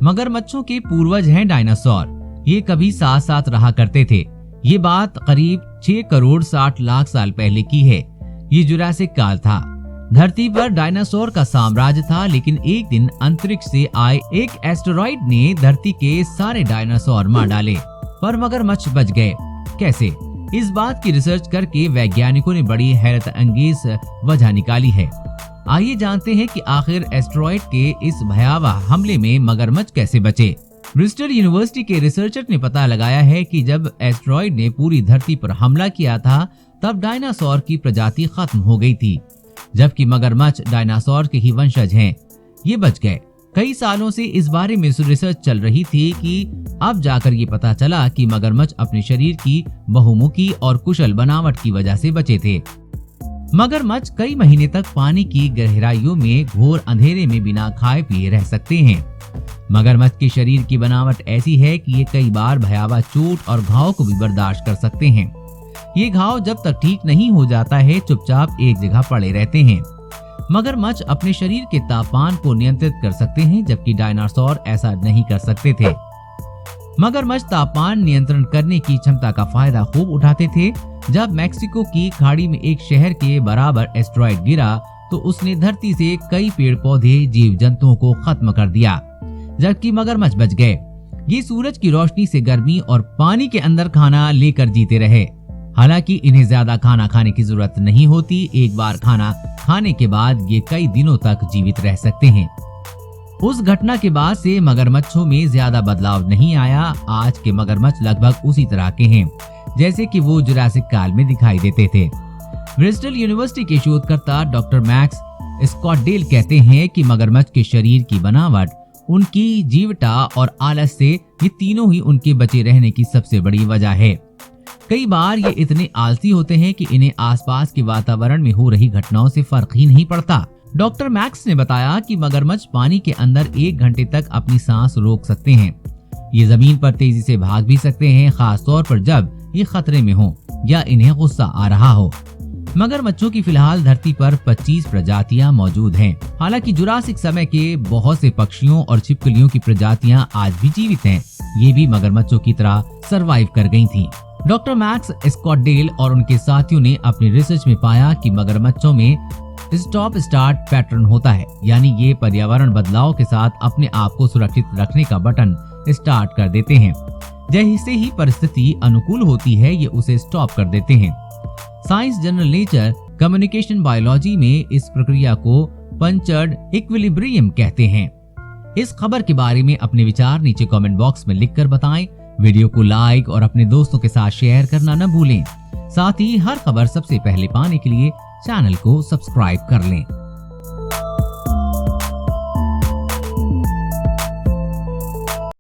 मगरमच्छों के पूर्वज हैं डायनासोर। ये कभी साथ साथ रहा करते थे। ये बात करीब 6 करोड़ 60 लाख साल पहले की है। ये जुरासिक काल था। धरती पर डायनासोर का साम्राज्य था, लेकिन एक दिन अंतरिक्ष से आए एक एस्टेरॉइड ने धरती के सारे डायनासोर मार डाले, पर मगरमच्छ बच गए। कैसे? इस बात की रिसर्च करके वैज्ञानिकों ने बड़ी हैरत अंगेज वजह निकाली है। आइए जानते हैं कि आखिर एस्टेरॉइड के इस भयावह हमले में मगरमच्छ कैसे बचे। ब्रिस्टल यूनिवर्सिटी के रिसर्चर ने पता लगाया है कि जब एस्टेरॉइड ने पूरी धरती पर हमला किया था, तब डायनासोर की प्रजाति खत्म हो गई थी, जबकि मगरमच्छ डायनासोर के ही वंशज हैं। ये बच गए। कई सालों से इस बारे में रिसर्च चल रही थी कि अब जाकर ये पता चला कि मगरमच्छ अपने शरीर की बहुमुखी और कुशल बनावट की वजह से बचे थे। मगरमच्छ कई महीने तक पानी की गहराइयों में घोर अंधेरे में बिना खाए पिए रह सकते हैं। मगरमच्छ के शरीर की बनावट ऐसी है कि ये कई बार भयावह चोट और घाव को भी बर्दाश्त कर सकते हैं। ये घाव जब तक ठीक नहीं हो जाता है, चुपचाप एक जगह पड़े रहते हैं। मगरमच्छ अपने शरीर के तापमान को नियंत्रित कर सकते हैं, जबकि डायनासोर ऐसा नहीं कर सकते थे। मगरमच्छ तापमान नियंत्रण करने की क्षमता का फायदा खूब उठाते थे। जब मैक्सिको की खाड़ी में एक शहर के बराबर एस्टेरॉइड गिरा, तो उसने धरती से कई पेड़ पौधे, जीव जंतुओं को खत्म कर दिया, जबकि मगरमच्छ बच गए। ये सूरज की रोशनी से गर्मी और पानी के अंदर खाना लेकर जीते रहे। हालांकि इन्हें ज्यादा खाना खाने की जरूरत नहीं होती। एक बार खाना खाने के बाद ये कई दिनों तक जीवित रह सकते हैं। उस घटना के बाद से मगरमच्छों में ज्यादा बदलाव नहीं आया। आज के मगरमच्छ लगभग उसी तरह के हैं जैसे कि वो जुरासिक काल में दिखाई देते थे। ब्रिस्टल यूनिवर्सिटी के शोधकर्ता डॉक्टर मैक्स स्कॉटडेल कहते हैं कि मगरमच्छ के शरीर की बनावट, उनकी जीवटा और आलस से ये तीनों ही उनके बचे रहने की सबसे बड़ी वजह है। कई बार ये इतने आलसी होते हैं कि इन्हें आसपास के वातावरण में हो रही घटनाओं से फर्क ही नहीं पड़ता। डॉक्टर मैक्स ने बताया कि मगरमच्छ पानी के अंदर 1 घंटे तक अपनी सांस रोक सकते हैं। ये जमीन पर तेजी से भाग भी सकते हैं, खास तौर पर जब ये खतरे में हो या इन्हें गुस्सा आ रहा हो। मगरमच्छों की फिलहाल धरती पर 25 प्रजातियां मौजूद हैं। हालांकि जुरासिक समय के बहुत से पक्षियों और छिपकलियों की प्रजातियां आज भी जीवित हैं। ये भी मगरमच्छों की तरह सरवाइव कर गई थी। डॉक्टर मैक्स स्कॉटडेल और उनके साथियों ने अपनी रिसर्च में पाया कि मगरमच्छों में स्टॉप स्टार्ट पैटर्न होता है, यानी ये पर्यावरण बदलाव के साथ अपने आप को सुरक्षित रखने का बटन स्टार्ट कर देते हैं। जैसे ही परिस्थिति अनुकूल होती है, ये उसे स्टॉप कर देते हैं। Science journal nature communication biology में इस प्रक्रिया को पंचर्ड इक्विलिब्रियम कहते हैं। इस खबर के बारे में अपने विचार नीचे कमेंट बॉक्स में लिखकर बताएं। वीडियो को लाइक और अपने दोस्तों के साथ शेयर करना न भूलें। साथ ही हर खबर सबसे पहले पाने के लिए चैनल को सब्सक्राइब कर लें।